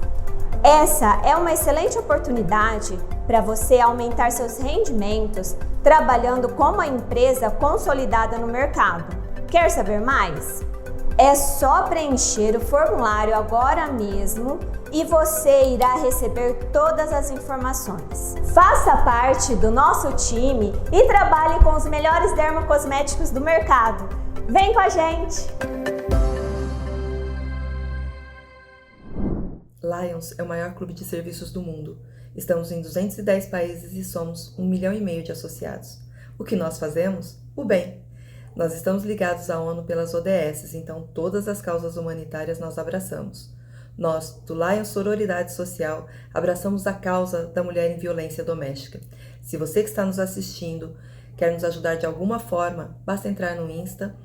Essa é uma excelente oportunidade para você aumentar seus rendimentos trabalhando com uma empresa consolidada no mercado. Quer saber mais? É só preencher o formulário agora mesmo e você irá receber todas as informações. Faça parte do nosso time e trabalhe com os melhores dermocosméticos do mercado. Vem com a gente! Lions é o maior clube de serviços do mundo. Estamos em 210 países e somos 1,5 milhão de associados. O que nós fazemos? O bem. Nós estamos ligados à ONU pelas ODS, então todas as causas humanitárias nós abraçamos. Nós, do Lions Sororidade Social, abraçamos a causa da mulher em violência doméstica. Se você que está nos assistindo quer nos ajudar de alguma forma, basta entrar no Insta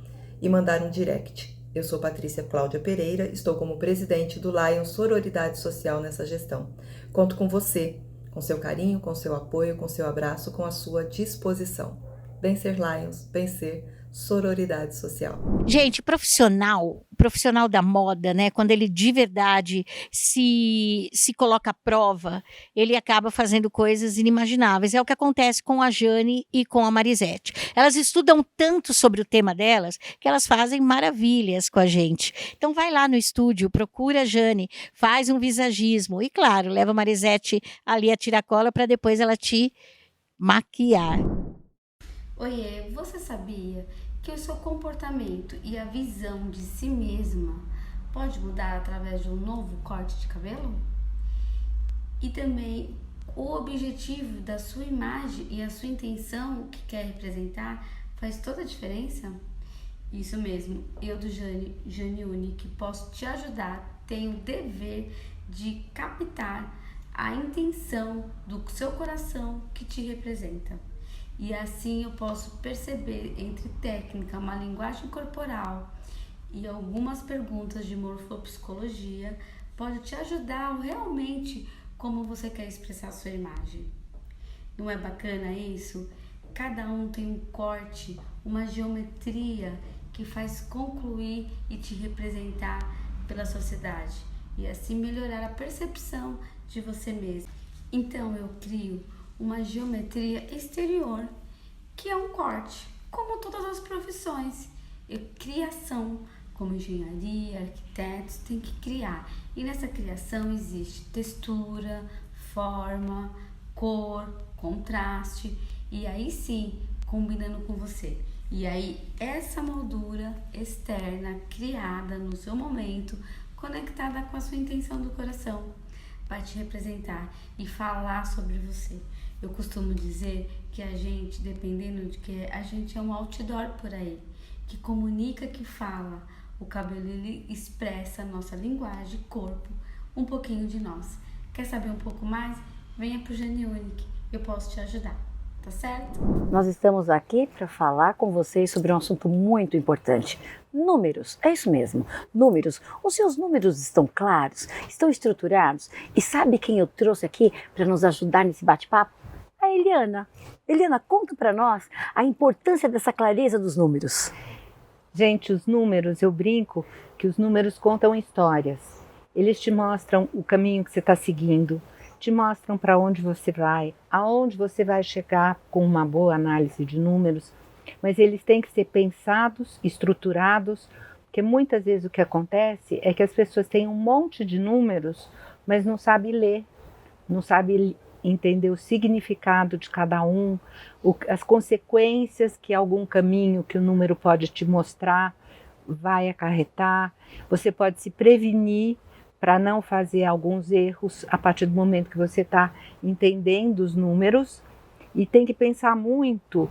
e mandar um direct. Eu sou Patrícia Cláudia Pereira, estou como presidente do Lions Sororidade Social nessa gestão. Conto com você, com seu carinho, com seu apoio, com seu abraço, com a sua disposição. Bem ser Lions, bem ser sororidade social. Gente, profissional da moda, né? Quando ele de verdade se coloca à prova, ele acaba fazendo coisas inimagináveis. É o que acontece com a Jane e com a Marisete. Elas estudam tanto sobre o tema delas que elas fazem maravilhas com a gente. Então vai lá no estúdio, procura a Jane, faz um visagismo e, claro, leva a Marisete ali a tiracola para depois ela te maquiar. Oiê, você sabia que o seu comportamento e a visão de si mesma pode mudar através de um novo corte de cabelo? E também o objetivo da sua imagem e a sua intenção que quer representar faz toda a diferença? Isso mesmo, eu do Jane Uni, que posso te ajudar, tenho o dever de captar a intenção do seu coração que te representa. E assim eu posso perceber entre técnica, uma linguagem corporal e algumas perguntas de morfopsicologia, pode te ajudar realmente como você quer expressar a sua imagem. Não é bacana isso? Cada um tem um corte, uma geometria que faz concluir e te representar pela sociedade e assim melhorar a percepção de você mesmo. Então eu crio uma geometria exterior, que é um corte, como todas as profissões. Criação, como engenharia, arquitetos, tem que criar. E nessa criação existe textura, forma, cor, contraste, e aí sim, combinando com você. E aí, essa moldura externa, criada no seu momento, conectada com a sua intenção do coração, vai te representar e falar sobre você. Eu costumo dizer que a gente, dependendo de que a gente é um outdoor por aí, que comunica, que fala. O cabelo, ele expressa a nossa linguagem, corpo, um pouquinho de nós. Quer saber um pouco mais? Venha pro Geniunic, eu posso te ajudar, tá certo? Nós estamos aqui para falar com vocês sobre um assunto muito importante. Números, é isso mesmo, números. Os seus números estão claros, estão estruturados? E sabe quem eu trouxe aqui para nos ajudar nesse bate-papo? A Eliana. Eliana, conta para nós a importância dessa clareza dos números. Gente, os números, eu brinco que os números contam histórias. Eles te mostram o caminho que você está seguindo, te mostram para onde você vai, aonde você vai chegar com uma boa análise de números, mas eles têm que ser pensados, estruturados, porque muitas vezes o que acontece é que as pessoas têm um monte de números, mas não sabem ler, não sabem entender o significado de cada um, as consequências que algum caminho que o número pode te mostrar vai acarretar. Você pode se prevenir para não fazer alguns erros a partir do momento que você está entendendo os números, e tem que pensar muito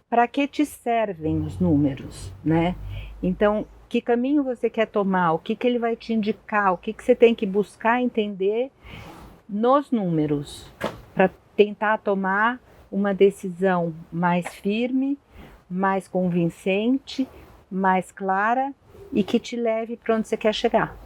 para que te servem os números, né? Então, que caminho você quer tomar, o que ele vai te indicar, o que você tem que buscar entender nos números, para tentar tomar uma decisão mais firme, mais convincente, mais clara e que te leve para onde você quer chegar.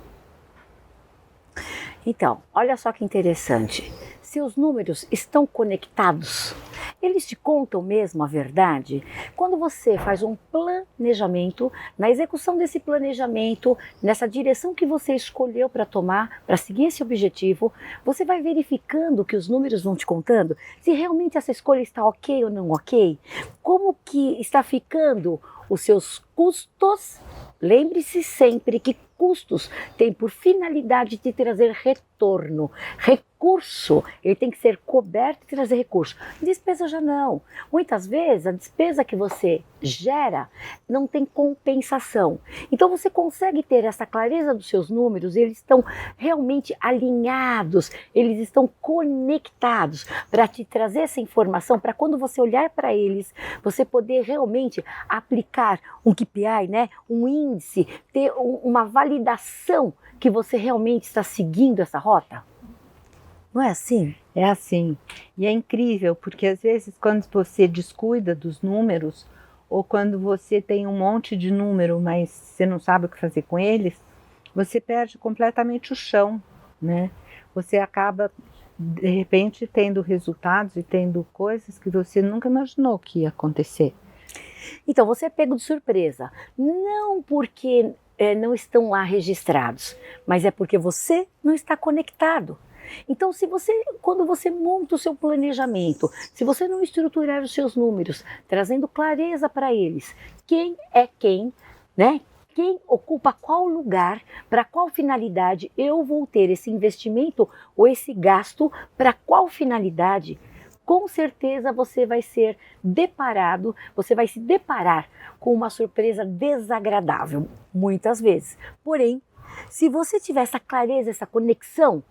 Então, olha só que interessante. Se os números estão conectados, eles te contam mesmo a verdade? Quando você faz um planejamento, na execução desse planejamento, nessa direção que você escolheu para tomar, para seguir esse objetivo, você vai verificando que os números vão te contando se realmente essa escolha está ok ou não ok, como que está ficando os seus custos. Lembre-se sempre que custos têm por finalidade de trazer retorno. Recurso, ele tem que ser coberto e trazer recurso. Despesa já não. Muitas vezes a despesa que você gera não tem compensação. Então você consegue ter essa clareza dos seus números, eles estão realmente alinhados, eles estão conectados para te trazer essa informação, para quando você olhar para eles, você poder realmente aplicar um KPI, né? Um índice, ter uma validação que você realmente está seguindo essa rota. Não é assim? É assim. E é incrível, porque às vezes quando você descuida dos números, ou quando você tem um monte de número, mas você não sabe o que fazer com eles, você perde completamente o chão, né? Você acaba, de repente, tendo resultados e tendo coisas que você nunca imaginou que ia acontecer. Então, você é pego de surpresa. Não porque não estão lá registrados, mas é porque você não está conectado. Então, quando você monta o seu planejamento, se você não estruturar os seus números, trazendo clareza para eles, quem é quem, né? Quem ocupa qual lugar, para qual finalidade eu vou ter esse investimento ou esse gasto, para qual finalidade, com certeza você vai se deparar com uma surpresa desagradável, muitas vezes. Porém, se você tiver essa clareza, essa conexão,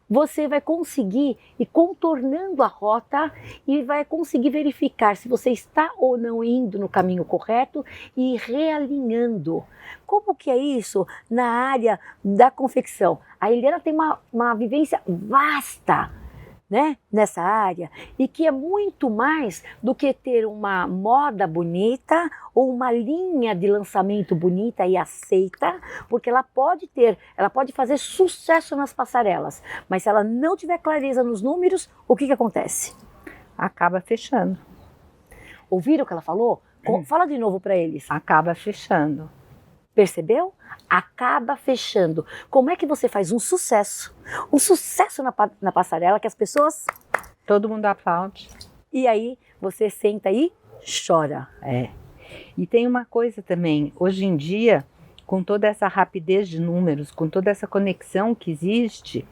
você vai conseguir ir contornando a rota e vai conseguir verificar se você está ou não indo no caminho correto e realinhando. Como que é isso na área da confecção? A Eliana tem uma vivência vasta, né, nessa área, e que é muito mais do que ter uma moda bonita ou uma linha de lançamento bonita e aceita, porque ela pode fazer sucesso nas passarelas, mas se ela não tiver clareza nos números, o que acontece? Acaba fechando. Ouviram o que ela falou? Fala de novo para eles. Acaba fechando. Percebeu? Acaba fechando. Como é que você faz um sucesso na passarela que as pessoas... Todo mundo aplaude. E aí você senta e chora. E tem uma coisa também, hoje em dia, com toda essa rapidez de números, com toda essa conexão que existe,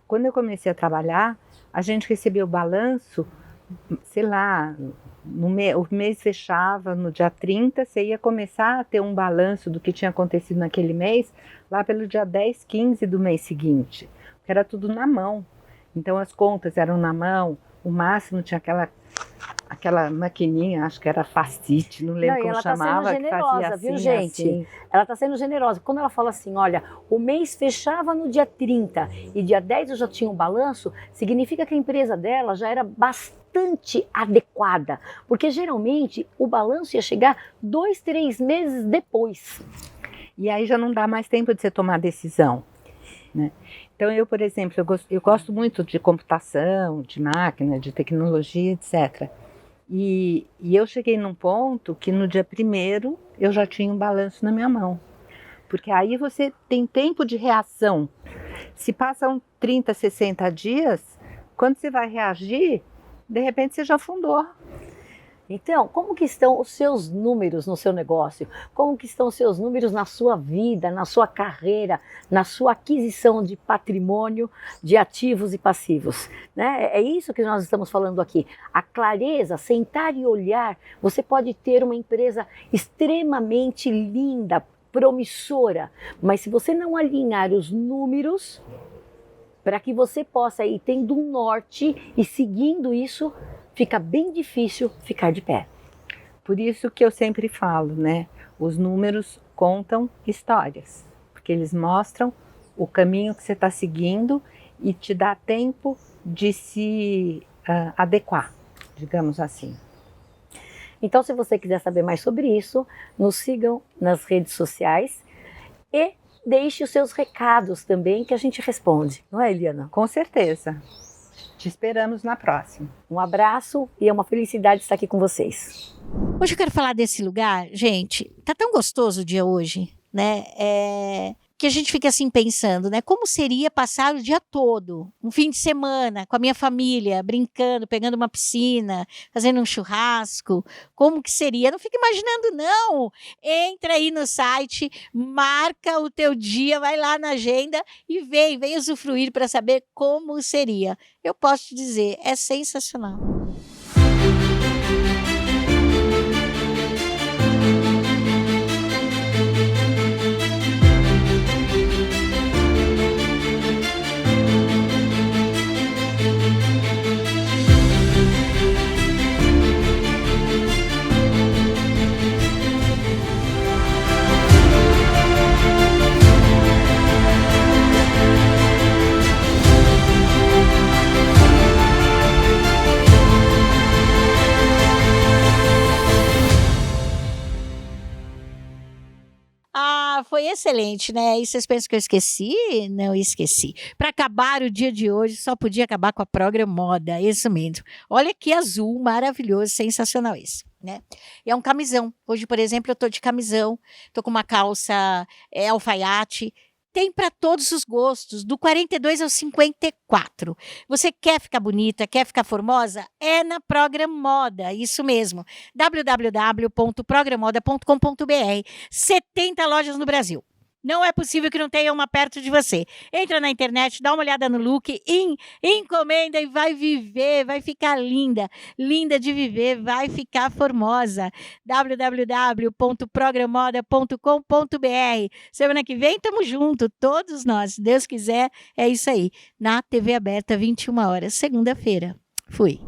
quando eu comecei a trabalhar, a gente recebeu o balanço, sei lá, o mês fechava no dia 30, você ia começar a ter um balanço do que tinha acontecido naquele mês, lá pelo dia 10, 15 do mês seguinte, porque era tudo na mão. Então as contas eram na mão, o máximo tinha aquela maquininha, acho que era Facite, não lembro como chamava. Ela está sendo generosa, viu, assim, gente? Assim. Ela está sendo generosa. Quando ela fala assim, olha, o mês fechava no dia 30 e dia 10 eu já tinha um balanço, significa que a empresa dela já era bastante adequada, porque geralmente o balanço ia chegar 2, 3 meses depois. E aí já não dá mais tempo de você tomar decisão, né? Então eu, por exemplo, eu gosto muito de computação, de máquina, de tecnologia, etc. E eu cheguei num ponto que no dia 1º eu já tinha um balanço na minha mão. Porque aí você tem tempo de reação. Se passam 30, 60 dias, quando você vai reagir, de repente você já afundou. Então, como que estão os seus números no seu negócio? Como que estão os seus números na sua vida, na sua carreira, na sua aquisição de patrimônio, de ativos e passivos? Né? É isso que nós estamos falando aqui. A clareza, sentar e olhar, você pode ter uma empresa extremamente linda, promissora, mas se você não alinhar os números, para que você possa ir tendo um norte e seguindo isso, fica bem difícil ficar de pé. Por isso que eu sempre falo, né? Os números contam histórias, porque eles mostram o caminho que você está seguindo e te dá tempo de se adequar, digamos assim. Então, se você quiser saber mais sobre isso, nos sigam nas redes sociais e deixe os seus recados também, que a gente responde. Não é, Eliana? Com certeza. Te esperamos na próxima. Um abraço e é uma felicidade estar aqui com vocês. Hoje eu quero falar desse lugar, gente. Tá tão gostoso o dia hoje, né? Que a gente fica assim pensando, né? Como seria passar o dia todo, um fim de semana, com a minha família, brincando, pegando uma piscina, fazendo um churrasco. Como que seria? Não fica imaginando, não. Entra aí no site, marca o teu dia, vai lá na agenda e vem usufruir para saber como seria. Eu posso te dizer, é sensacional. Foi excelente, né? E vocês pensam que eu esqueci? Não esqueci. Para acabar o dia de hoje, só podia acabar com a Program Moda, isso mesmo. Olha que azul maravilhoso, sensacional esse, né? E é um camisão. Hoje, por exemplo, eu tô de camisão, tô com uma calça alfaiate. Tem para todos os gostos, do 42 ao 54. Você quer ficar bonita, quer ficar formosa? É na Program Moda, isso mesmo. www.programmoda.com.br. 70 lojas no Brasil. Não é possível que não tenha uma perto de você. Entra na internet, dá uma olhada no look, encomenda e vai viver, vai ficar linda. Linda de viver, vai ficar formosa. www.programmoda.com.br. Semana que vem, tamo junto, todos nós. Se Deus quiser, é isso aí. Na TV aberta, 21 horas, segunda-feira. Fui.